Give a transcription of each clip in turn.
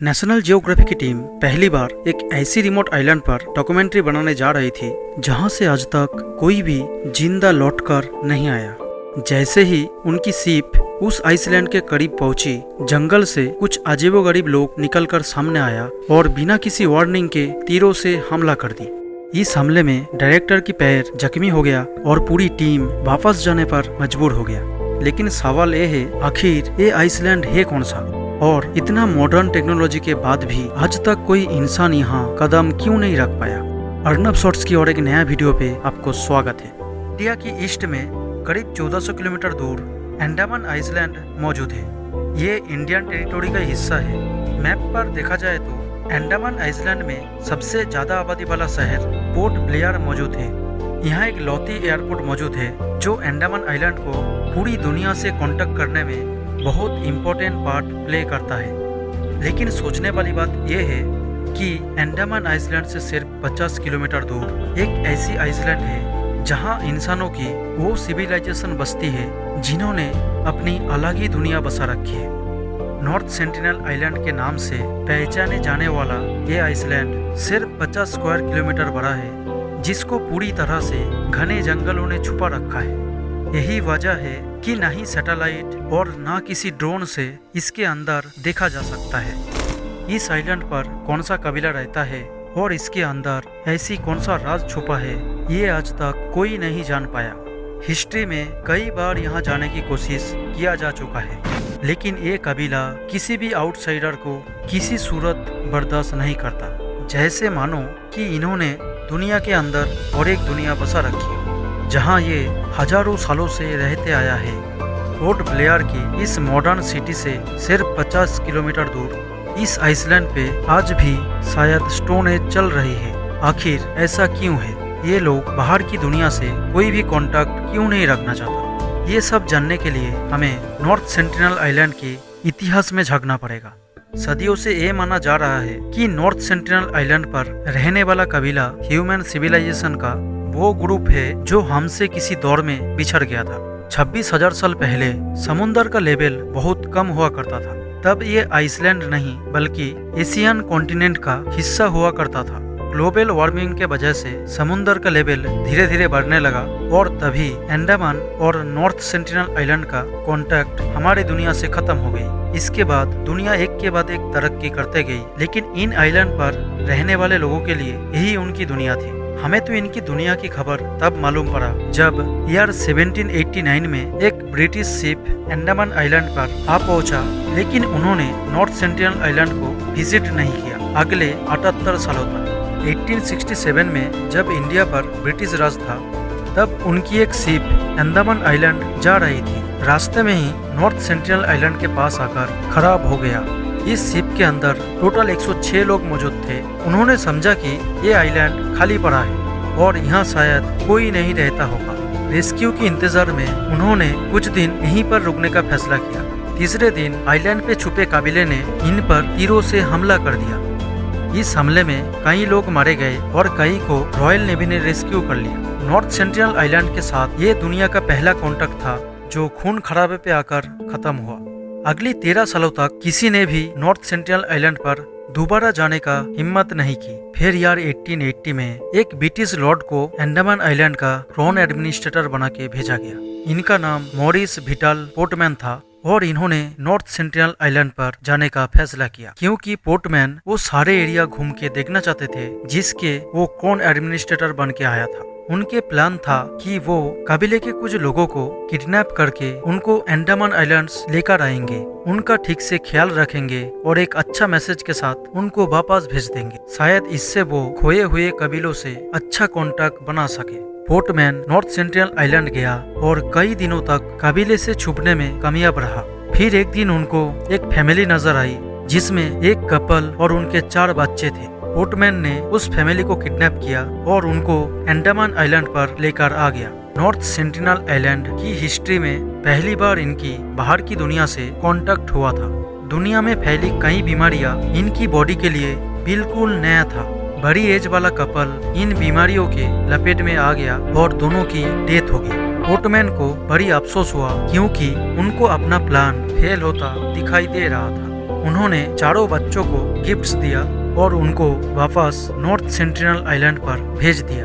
National geography की team पहली बार एक ऐसी रिमोट आइलैंड पर डॉक्यूमेंट्री बनाने जा रही थी जहां से आज तक कोई भी जिंदा लौटकर नहीं आया। जैसे ही उनकी शिप उस आइसलैंड के करीब पहुंची, जंगल से कुछ अजीबोगरीब लोग निकलकर सामने आया और बिना किसी वार्निंग के तीरों से हमला कर दी। इस हमले में डायरेक्टर की पैर जख्मी हो गया और पूरी टीम वापस जाने पर मजबूर हो गया। लेकिन सवाल ये है, आखिर ये आइसलैंड है कौन सा, और इतना मॉडर्न टेक्नोलॉजी के बाद भी आज तक कोई इंसान यहाँ कदम क्यों नहीं रख पाया। अर्नब शॉर्ट्स की और एक नया वीडियो पे आपको स्वागत है। इंडिया की ईस्ट में करीब 1400 किलोमीटर दूर अंडमान आइसलैंड मौजूद है। ये इंडियन टेरिटोरी का हिस्सा है। मैप पर देखा जाए तो अंडमान आइसलैंड में सबसे ज्यादा आबादी वाला शहर पोर्ट ब्लेयर मौजूद है। यहाँ एक लौती एयरपोर्ट मौजूद है जो अंडमान आइलैंड को पूरी दुनिया से कांटेक्ट करने में बहुत इम्पोर्टेंट पार्ट प्ले करता है। लेकिन सोचने वाली बात यह है कि अंडमान आइसलैंड से सिर्फ 50 किलोमीटर दूर एक ऐसी आइसलैंड है जहां इंसानों की वो सिविलाइजेशन बसती है जिन्होंने अपनी अलग ही दुनिया बसा रखी है। नॉर्थ सेंटिनल आइलैंड के नाम से पहचाने जाने वाला ये आइसलैंड सिर्फ 50 स्क्वायर किलोमीटर बड़ा है, जिसको पूरी तरह से घने जंगलों ने छुपा रखा है। यही वजह है कि न ही सैटेलाइट और न किसी ड्रोन से इसके अंदर देखा जा सकता है। इस आइलैंड पर कौन सा कबीला रहता है और इसके अंदर ऐसी कौन सा राज छुपा है, ये आज तक कोई नहीं जान पाया। हिस्ट्री में कई बार यहाँ जाने की कोशिश किया जा चुका है, लेकिन ये कबीला किसी भी आउटसाइडर को किसी सूरत बर्दाश्त नहीं करता। जैसे मानो कि इन्होंने दुनिया के अंदर और एक दुनिया बसा रखी है जहां ये हजारों सालों से रहते आया है। पोर्ट ब्लेयर की इस मॉडर्न सिटी से सिर्फ 50 किलोमीटर दूर इस आइसलैंड पे आज भी शायद स्टोन एज चल रही है। आखिर ऐसा क्यों है? ये लोग बाहर की दुनिया से कोई भी कांटेक्ट क्यों नहीं रखना चाहता? ये सब जानने के लिए हमें नॉर्थ सेंटिनल आइलैंड के इतिहास में झांकना पड़ेगा। सदियों से ये माना जा रहा है कि नॉर्थ सेंटिनल आइलैंड पर रहने वाला कबीला ह्यूमन सिविलाइजेशन का वो ग्रुप है जो हमसे किसी दौर में बिछड़ गया था। 26,000 साल पहले समुद्र का लेवल बहुत कम हुआ करता था। तब ये आइसलैंड नहीं बल्कि एशियन कॉन्टिनेंट का हिस्सा हुआ करता था। ग्लोबल वार्मिंग के वजह से समुद्र का लेवल धीरे धीरे बढ़ने लगा और तभी अंडमान और नॉर्थ सेंटिनल आइलैंड का कांटेक्ट हमारी दुनिया से खत्म हो गई। इसके बाद दुनिया एक के बाद एक तरक्की करते गई, लेकिन इन आइलैंड पर रहने वाले लोगों के लिए यही उनकी दुनिया थी। हमें तो इनकी दुनिया की खबर तब मालूम पड़ा जब ईयर 1789 में एक ब्रिटिश शिप अंडमान आइलैंड पर आ पहुंचा, लेकिन उन्होंने नॉर्थ सेंटिनल आइलैंड को विजिट नहीं किया अगले 78 सालों तक। 1867 में जब इंडिया पर ब्रिटिश राज था, तब उनकी एक शिप अंडमान आइलैंड जा रही थी। रास्ते में ही नॉर्थ सेंटिनल आइलैंड के पास आकर खराब हो गया। इस शिप के अंदर टोटल 106 लोग मौजूद थे। उन्होंने समझा कि ये आइलैंड खाली पड़ा है और यहाँ शायद कोई नहीं रहता होगा। रेस्क्यू के इंतजार में उन्होंने कुछ दिन यहीं पर रुकने का फैसला किया। तीसरे दिन आइलैंड पे छुपे काबिले ने इन पर तीरों से हमला कर दिया। इस हमले में कई लोग मारे गए और कई को रॉयल नेवी ने रेस्क्यू कर लिया। नॉर्थ सेंटिनल आइलैंड के साथ ये दुनिया का पहला कॉन्टेक्ट था जो खून खराबे पे आकर खत्म हुआ। अगली 13 सालों तक किसी ने भी नॉर्थ सेंटिनल आइलैंड पर दोबारा जाने का हिम्मत नहीं की। फिर यार 1880 में एक ब्रिटिश लॉर्ड को अंडमान आइलैंड का क्राउन एडमिनिस्ट्रेटर बना के भेजा गया। इनका नाम मॉरिस विटल पोर्टमैन था और इन्होंने नॉर्थ सेंटिनल आइलैंड पर जाने का फैसला किया, क्योंकि पोर्टमैन वो सारे एरिया घूम के देखना चाहते थे जिसके वो क्राउन एडमिनिस्ट्रेटर बन के आया था। उनके प्लान था कि वो कबीले के कुछ लोगों को किडनैप करके उनको अंडमान आइलैंड्स लेकर आएंगे, उनका ठीक से ख्याल रखेंगे और एक अच्छा मैसेज के साथ उनको वापस भेज देंगे। शायद इससे वो खोए हुए कबीलों से अच्छा कांटेक्ट बना सके। पोर्टमैन नॉर्थ सेंटिनल आइलैंड गया और कई दिनों तक कबीले से छुपने में कामयाब रहा। फिर एक दिन उनको एक फैमिली नजर आई जिसमें एक कपल और उनके 4 बच्चे थे। पोर्टमैन ने उस फैमिली को किडनैप किया और उनको अंडमान आइलैंड पर लेकर आ गया। नॉर्थ सेंटिनल आइलैंड की हिस्ट्री में पहली बार इनकी बाहर की दुनिया से कांटेक्ट हुआ था। दुनिया में फैली कई बीमारियां इनकी बॉडी के लिए बिल्कुल नया था। बड़ी एज वाला कपल इन बीमारियों के लपेट में आ गया और दोनों की डेथ हो गई। पोर्टमैन को बड़ी अफसोस हुआ क्योंकि उनको अपना प्लान फेल होता दिखाई दे रहा था। उन्होंने चारों बच्चों को गिफ्ट्स दिया और उनको वापस नॉर्थ सेंटिनल आइलैंड पर भेज दिया।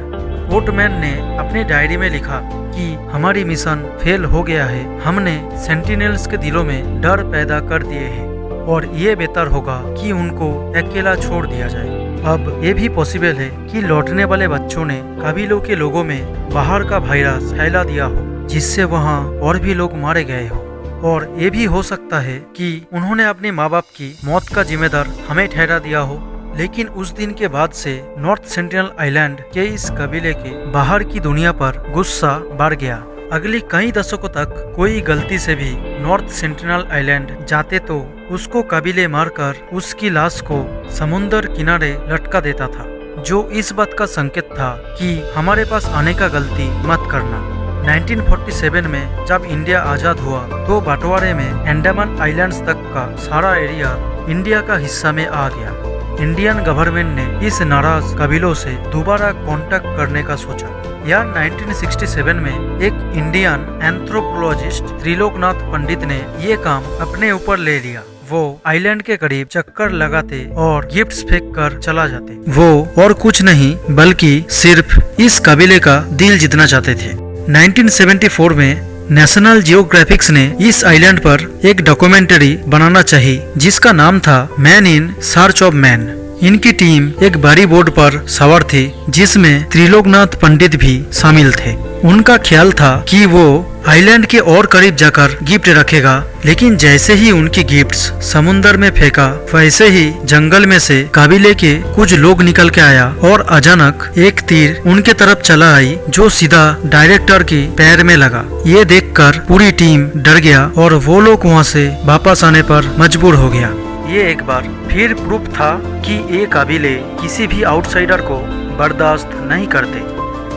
पोर्टमैन ने अपनी डायरी में लिखा कि हमारी मिशन फेल हो गया है, हमने सेंटिनल्स के दिलों में डर पैदा कर दिए हैं और ये बेहतर होगा कि उनको अकेला छोड़ दिया जाए। अब ये भी पॉसिबल है कि लौटने वाले बच्चों ने कबीलों के लोगों में बाहर का वायरस फैला दिया हो, जिससे वहाँ और भी लोग मारे गए हो। और ये भी हो सकता है कि उन्होंने अपने माँ बाप की मौत का जिम्मेदार हमें ठहरा दिया हो। लेकिन उस दिन के बाद से नॉर्थ सेंटिनल आइलैंड के इस कबीले के बाहर की दुनिया पर गुस्सा बढ़ गया। अगले कई दशकों तक कोई गलती से भी नॉर्थ सेंटिनल आइलैंड जाते तो उसको कबीले मारकर उसकी लाश को समुद्र किनारे लटका देता था, जो इस बात का संकेत था कि हमारे पास आने का गलती मत करना। 1947 में जब इंडिया आजाद हुआ तो बंटवारे में अंडमान आइलैंड्स तक का सारा एरिया इंडिया का हिस्सा में आ गया। इंडियन गवर्नमेंट ने इस नाराज कबीलों से दोबारा कांटेक्ट करने का सोचा। यार 1967 में एक इंडियन एंथ्रोपोलॉजिस्ट त्रिलोकनाथ पंडित ने ये काम अपने ऊपर ले लिया। वो आइलैंड के करीब चक्कर लगाते और गिफ्ट्स फेंक कर चला जाते। वो और कुछ नहीं बल्कि सिर्फ इस कबीले का दिल जीतना चाहते थे। 1974 में नेशनल जियोग्राफिक्स ने इस आइलैंड पर एक डॉक्यूमेंट्री बनाना चाहिए जिसका नाम था man in search of man. इनकी टीम एक बड़ी बोट पर सवार थी जिसमें त्रिलोकनाथ पंडित भी शामिल थे। उनका ख्याल था कि वो आइलैंड के और करीब जाकर गिफ्ट रखेगा, लेकिन जैसे ही उनकी गिफ्ट्स समुद्र में फेंका वैसे ही जंगल में से कबीले के कुछ लोग निकल के आया और अचानक एक तीर उनके तरफ चला आई जो सीधा डायरेक्टर की पैर में लगा। ये देखकर पूरी टीम डर गया और वो लोग वहाँ से वापस आने पर मजबूर हो गया। ये एक बार फिर प्रूफ था कि ये कबीले किसी भी आउटसाइडर को बर्दाश्त नहीं करते।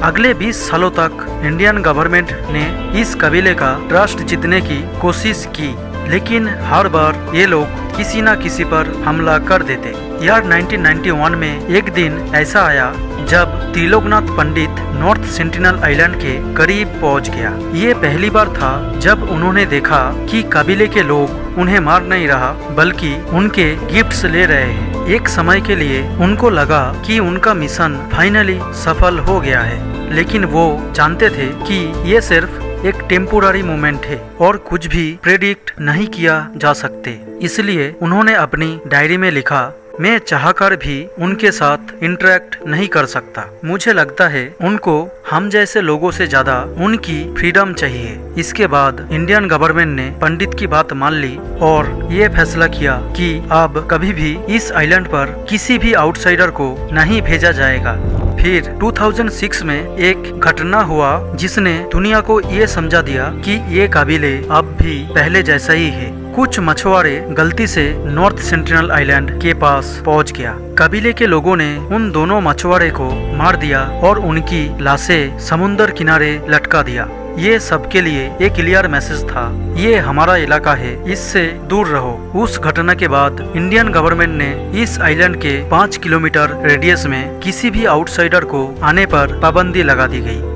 अगले 20 सालों तक इंडियन गवर्नमेंट ने इस कबीले का ट्रस्ट जीतने की कोशिश की, लेकिन हर बार ये लोग किसी न किसी पर हमला कर देते। यार 1991 में एक दिन ऐसा आया जब त्रिलोकनाथ पंडित नॉर्थ सेंटिनल आइलैंड के करीब पहुंच गया। ये पहली बार था जब उन्होंने देखा कि कबीले के लोग उन्हें मार नहीं रहा बल्कि उनके गिफ्ट्स ले रहे हैं। एक समय के लिए उनको लगा कि उनका मिशन फाइनली सफल हो गया है, लेकिन वो जानते थे कि ये सिर्फ एक टेम्पोररी मोमेंट है और कुछ भी प्रेडिक्ट नहीं किया जा सकते। इसलिए उन्होंने अपनी डायरी में लिखा, मैं चाहकर भी उनके साथ इंटरेक्ट नहीं कर सकता। मुझे लगता है उनको हम जैसे लोगों से ज्यादा उनकी फ्रीडम चाहिए। इसके बाद इंडियन गवर्नमेंट ने पंडित की बात मान ली और ये फैसला किया कि अब कभी भी इस आइलैंड पर किसी भी आउटसाइडर को नहीं भेजा जाएगा। फिर 2006 में एक घटना हुआ जिसने दुनिया को ये समझा दिया कि ये कबीले अब भी पहले जैसा ही है। कुछ मछुआरे गलती से नॉर्थ सेंटिनल आइलैंड के पास पहुंच गया। कबीले के लोगों ने उन दोनों मछुआरे को मार दिया और उनकी लाशें समुद्र किनारे लटका दिया। ये सबके लिए एक क्लियर मैसेज था, ये हमारा इलाका है, इससे दूर रहो। उस घटना के बाद इंडियन गवर्नमेंट ने इस आइलैंड के 5 किलोमीटर रेडियस में किसी भी आउटसाइडर को आने पर पाबंदी लगा दी गई।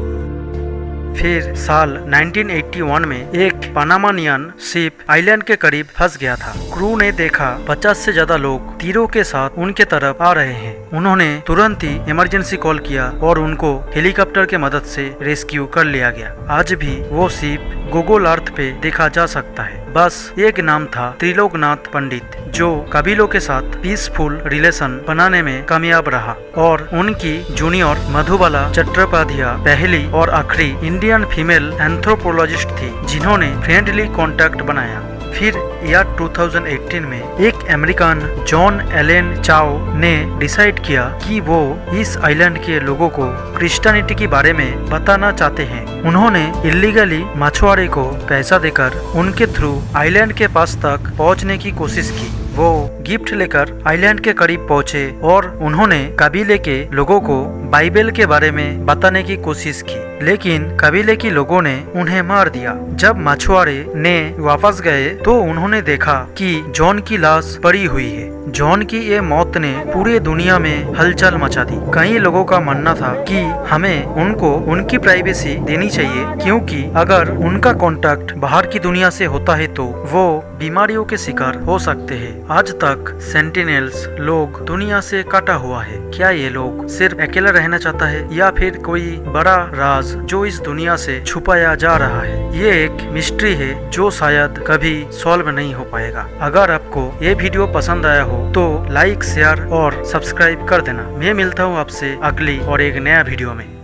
फिर साल 1981 में एक पनामानियन शिप आइलैंड के करीब फंस गया था। क्रू ने देखा 50 से ज्यादा लोग तीरों के साथ उनके तरफ आ रहे हैं। उन्होंने तुरंत ही इमरजेंसी कॉल किया और उनको हेलीकॉप्टर के मदद से रेस्क्यू कर लिया गया। आज भी वो शिप गूगल अर्थ पे देखा जा सकता है। बस एक नाम था त्रिलोकनाथ पंडित, जो कबीलों के साथ पीसफुल रिलेशन बनाने में कामयाब रहा, और उनकी जूनियर मधुबाला चट्टोपाध्याय पहली और आखिरी इंडियन फीमेल एंथ्रोपोलॉजिस्ट थी जिन्होंने फ्रेंडली कॉन्टैक्ट बनाया। फिर यार 2018 में एक अमेरिकन जॉन एलन चाओ ने डिसाइड किया कि वो इस आइलैंड के लोगों को क्रिश्चियनिटी के बारे में बताना चाहते हैं। उन्होंने इलीगली मछुआरे को पैसा देकर उनके थ्रू आइलैंड के पास तक पहुंचने की कोशिश की। वो गिफ्ट लेकर आइलैंड के करीब पहुंचे और उन्होंने कबीले के लोगों को बाइबल के बारे में बताने की कोशिश की। लेकिन कबीले के लोगों ने उन्हें मार दिया। जब मछुआरे ने वापस गए तो उन्होंने देखा कि जॉन की लाश पड़ी हुई है। जॉन की ये मौत ने पूरे दुनिया में हलचल मचा दी। कई लोगों का मानना था कि हमें उनको उनकी प्राइवेसी देनी चाहिए, क्योंकि अगर उनका कांटेक्ट बाहर की दुनिया से होता है तो वो बीमारियों के शिकार हो सकते हैं। आज तक सेंटिनेल्स लोग दुनिया से काटा हुआ है। क्या ये लोग सिर्फ अकेला रहना चाहता है या फिर कोई बड़ा राज जो इस दुनिया से छुपाया जा रहा है? ये एक मिस्ट्री है जो शायद कभी सॉल्व नहीं हो पाएगा। अगर आपको ये वीडियो पसंद आया हो तो लाइक, शेयर और सब्सक्राइब कर देना। मैं मिलता हूँ आपसे अगली और एक नया वीडियो में।